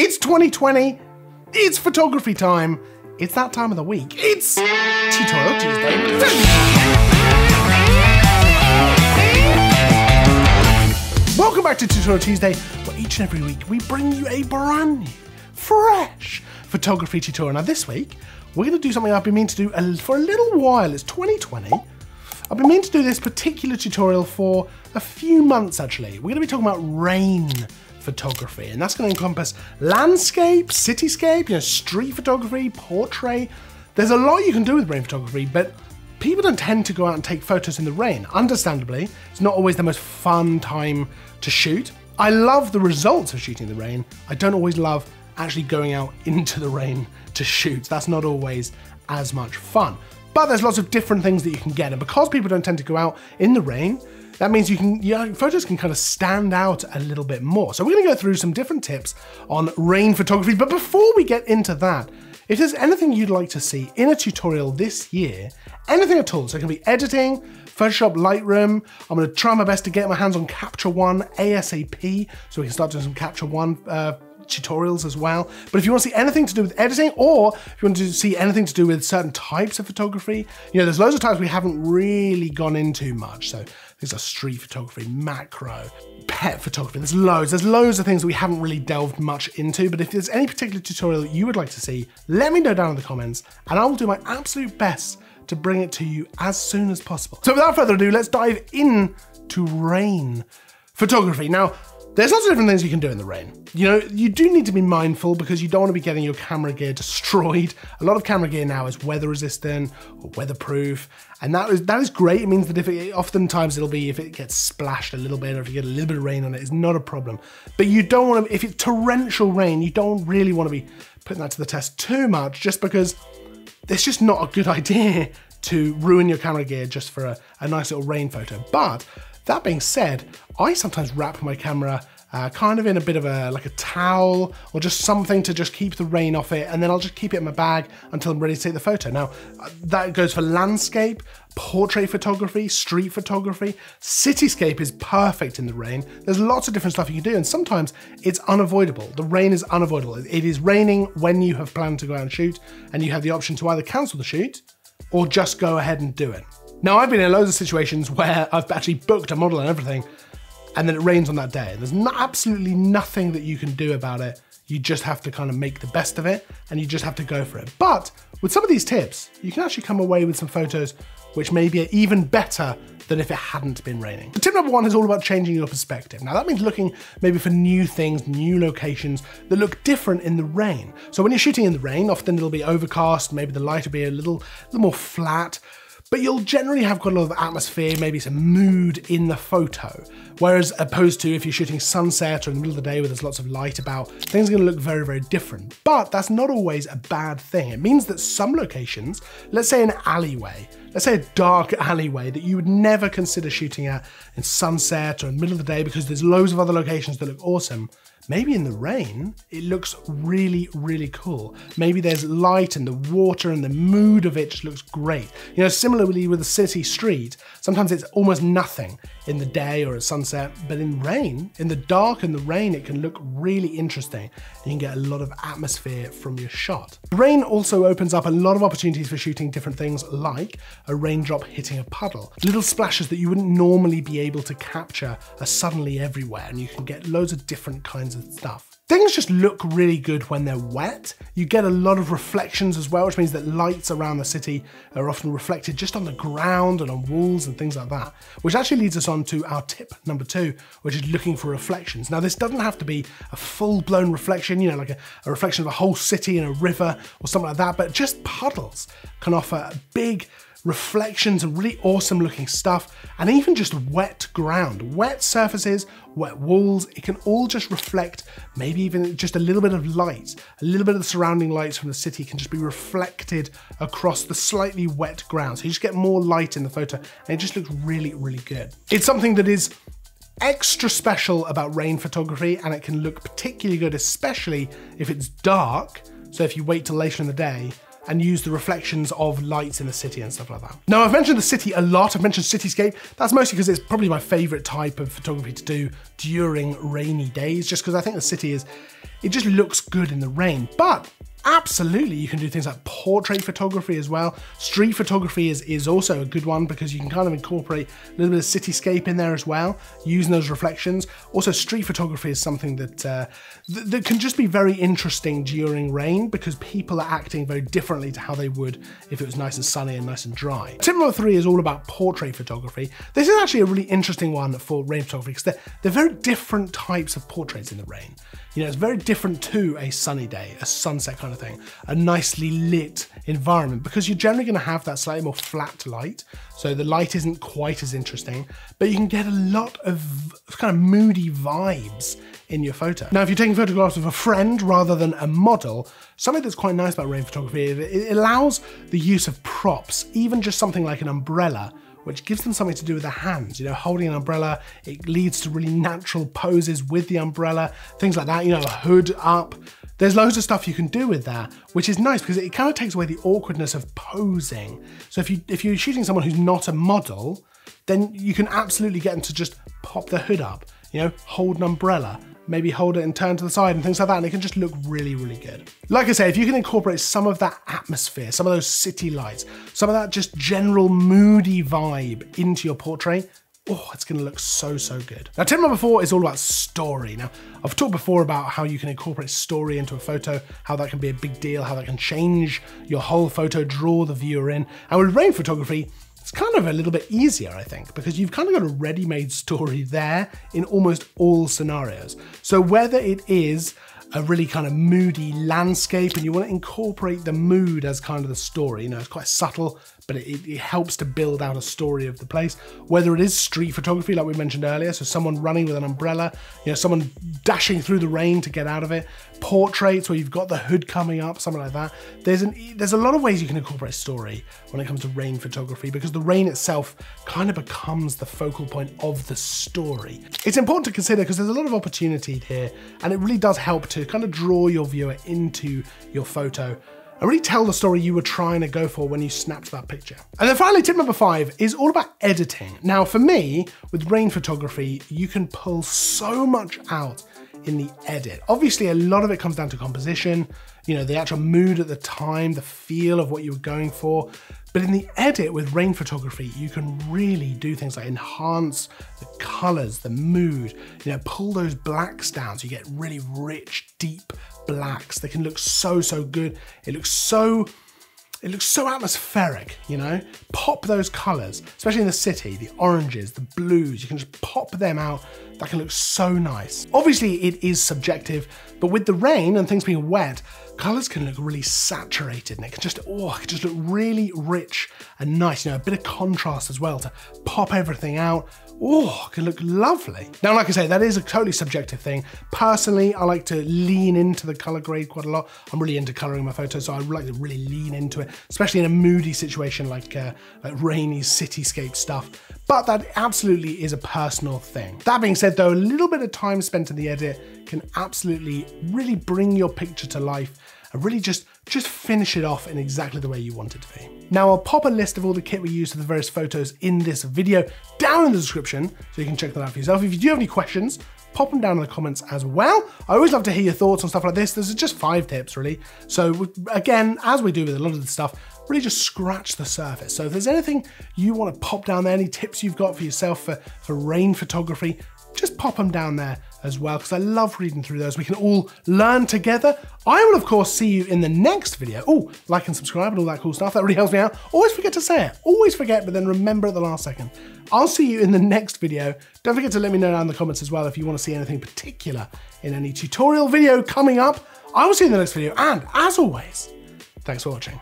It's 2020, it's photography time, it's that time of the week, it's Tutorial Tuesday. Welcome back to Tutorial Tuesday, where each and every week we bring you a brand new, fresh photography tutorial. Now this week, we're going to do something I've been meaning to do for a little while. It's 2020. I've been meaning to do this particular tutorial for a few months actually. We're going to be talking about rain photography, and that's going to encompass landscape, cityscape, street photography, portrait. There's a lot you can do with rain photography, but people don't tend to go out and take photos in the rain. Understandably, it's not always the most fun time to shoot. I love the results of shooting in the rain. I don't always love actually going out into the rain to shoot. That's not always as much fun. But there's lots of different things that you can get, and because people don't tend to go out in the rain, that means photos can kind of stand out a little bit more. So we're gonna go through some different tips on rain photography, but before we get into that, if there's anything you'd like to see in a tutorial this year, anything at all, so it can be editing, Photoshop, Lightroom, I'm gonna try my best to get my hands on Capture One ASAP, so we can start doing some Capture One tutorials as well. But if you want to see anything to do with editing, or if you want to see anything to do with certain types of photography, there's loads of types we haven't really gone into much. So things like street photography, macro, pet photography, there's loads of things that we haven't really delved much into. But if there's any particular tutorial that you would like to see, let me know down in the comments and I will do my absolute best to bring it to you as soon as possible. So without further ado, let's dive into rain photography. Now, there's lots of different things you can do in the rain. You do need to be mindful because you don't want to be getting your camera gear destroyed. A lot of camera gear now is weather resistant or weatherproof, and that is great. It means that oftentimes it'll be, if it gets splashed a little bit or if you get a little bit of rain on it, it's not a problem. But you don't want to, if it's torrential rain, you don't really want to be putting that to the test too much, just because it's just not a good idea to ruin your camera gear just for a nice little rain photo. But that being said, I sometimes wrap my camera kind of in a bit of like a towel or just something to just keep the rain off it, and then I'll just keep it in my bag until I'm ready to take the photo. Now, that goes for landscape, portrait photography, street photography. Cityscape is perfect in the rain. There's lots of different stuff you can do, and sometimes it's unavoidable. The rain is unavoidable. It is raining when you have planned to go out and shoot, and you have the option to either cancel the shoot or just go ahead and do it. Now, I've been in loads of situations where I've actually booked a model and everything, and then it rains on that day. There's absolutely nothing that you can do about it. You just have to kind of make the best of it, and you just have to go for it. But with some of these tips, you can actually come away with some photos which may be even better than if it hadn't been raining. Tip number one is all about changing your perspective. Now that means looking maybe for new things, new locations that look different in the rain. So when you're shooting in the rain, often it'll be overcast, maybe the light will be a little more flat, but you'll generally have quite a lot of atmosphere, maybe some mood in the photo. Whereas opposed to if you're shooting sunset or in the middle of the day where there's lots of light about, things are gonna look very, very different. But that's not always a bad thing. It means that some locations, let's say an alleyway, let's say a dark alleyway that you would never consider shooting at in sunset or in the middle of the day because there's loads of other locations that look awesome. Maybe in the rain, it looks really, really cool. Maybe there's light and the water and the mood of it just looks great. Similarly with a city street, sometimes it's almost nothing in the day or at sunset, but in rain, in the dark and the rain, it can look really interesting. And you can get a lot of atmosphere from your shot. The rain also opens up a lot of opportunities for shooting different things like a raindrop hitting a puddle. Little splashes that you wouldn't normally be able to capture are suddenly everywhere, and you can get loads of different kinds of stuff. Things just look really good when they're wet. You get a lot of reflections as well, which means that lights around the city are often reflected just on the ground and on walls and things like that, which actually leads us on to our tip number two, which is looking for reflections. Now, this doesn't have to be a full-blown reflection, like a reflection of a whole city in a river or something like that, but just puddles can offer big reflections and really awesome looking stuff, and even just wet ground, wet surfaces, wet walls, it can all just reflect maybe even just a little bit of light, a little bit of the surrounding lights from the city can just be reflected across the slightly wet ground. So you just get more light in the photo and it just looks really, really good. It's something that is extra special about rain photography, and it can look particularly good, especially if it's dark. So if you wait till later in the day, and use the reflections of lights in the city and stuff like that. Now, I've mentioned the city a lot. I've mentioned cityscape. That's mostly because it's probably my favorite type of photography to do during rainy days, just because I think the city it just looks good in the rain. But absolutely, you can do things like portrait photography as well. Street photography is also a good one because you can kind of incorporate a little bit of cityscape in there as well, using those reflections. Also, street photography is something that that can just be very interesting during rain because people are acting very differently to how they would if it was nice and sunny and nice and dry. Tip number 3 is all about portrait photography. This is actually a really interesting one for rain photography because they're very different types of portraits in the rain. You know, it's very different to a sunny day, a sunset kind of thing, a nicely lit environment, because you're generally going to have that slightly more flat light, so the light isn't quite as interesting, but you can get a lot of kind of moody vibes in your photo. Now, if you're taking photographs of a friend rather than a model, something that's quite nice about rain photography is it allows the use of props, even just something like an umbrella, which gives them something to do with their hands. You know, holding an umbrella, it leads to really natural poses with the umbrella, things like that, you know, a hood up. There's loads of stuff you can do with that, which is nice because it kind of takes away the awkwardness of posing. So if you're shooting someone who's not a model, then you can absolutely get them to just pop the hood up, you know, hold an umbrella, maybe hold it and turn to the side and things like that, and it can just look really, really good. Like I say, if you can incorporate some of that atmosphere, some of those city lights, some of that just general moody vibe into your portrait, oh, it's gonna look so, so good. Now, tip number 4 is all about story. Now, I've talked before about how you can incorporate story into a photo, how that can be a big deal, how that can change your whole photo, draw the viewer in. And with rain photography, it's kind of a little bit easier, I think, because you've kind of got a ready-made story there in almost all scenarios. So whether it is a really kind of moody landscape and you want to incorporate the mood as kind of the story, you know, it's quite subtle, but it helps to build out a story of the place. Whether it is street photography, like we mentioned earlier, so someone running with an umbrella, you know, someone dashing through the rain to get out of it, portraits where you've got the hood coming up, something like that. There's a lot of ways you can incorporate story when it comes to rain photography because the rain itself kind of becomes the focal point of the story. It's important to consider because there's a lot of opportunity here and it really does help to kind of draw your viewer into your photo and really tell the story you were trying to go for when you snapped that picture. And then finally, tip number 5 is all about editing. Now, for me, with rain photography, you can pull so much out in the edit. Obviously, a lot of it comes down to composition, you know, the actual mood at the time, the feel of what you were going for. But in the edit with rain photography, you can really do things like enhance the colors, the mood, you know, pull those blacks down so you get really rich, deep blacks. They can look so, so good. It looks so atmospheric, you know? Pop those colors, especially in the city, the oranges, the blues, you can just pop them out. That can look so nice. Obviously it is subjective, but with the rain and things being wet, colors can look really saturated and it can just look really rich and nice, you know, a bit of contrast as well to pop everything out. Oh, it can look lovely. Now, like I say, that is a totally subjective thing. Personally, I like to lean into the color grade quite a lot. I'm really into coloring my photos, so I like to really lean into it, especially in a moody situation like rainy cityscape stuff. But that absolutely is a personal thing. That being said though, a little bit of time spent in the edit can absolutely really bring your picture to life and really just finish it off in exactly the way you want it to be. Now, I'll pop a list of all the kit we use for the various photos in this video down in the description, so you can check that out for yourself. If you do have any questions, pop them down in the comments as well. I always love to hear your thoughts on stuff like this. There's just 5 tips really. So again, as we do with a lot of the stuff, really just scratch the surface. So if there's anything you want to pop down there, any tips you've got for yourself for rain photography, just pop them down there as well, because I love reading through those. We can all learn together. I will, of course, see you in the next video. Oh, like and subscribe and all that cool stuff. That really helps me out. Always forget to say it. Always forget, but then remember at the last second. I'll see you in the next video. Don't forget to let me know down in the comments as well if you want to see anything particular in any tutorial video coming up. I will see you in the next video. And as always, thanks for watching.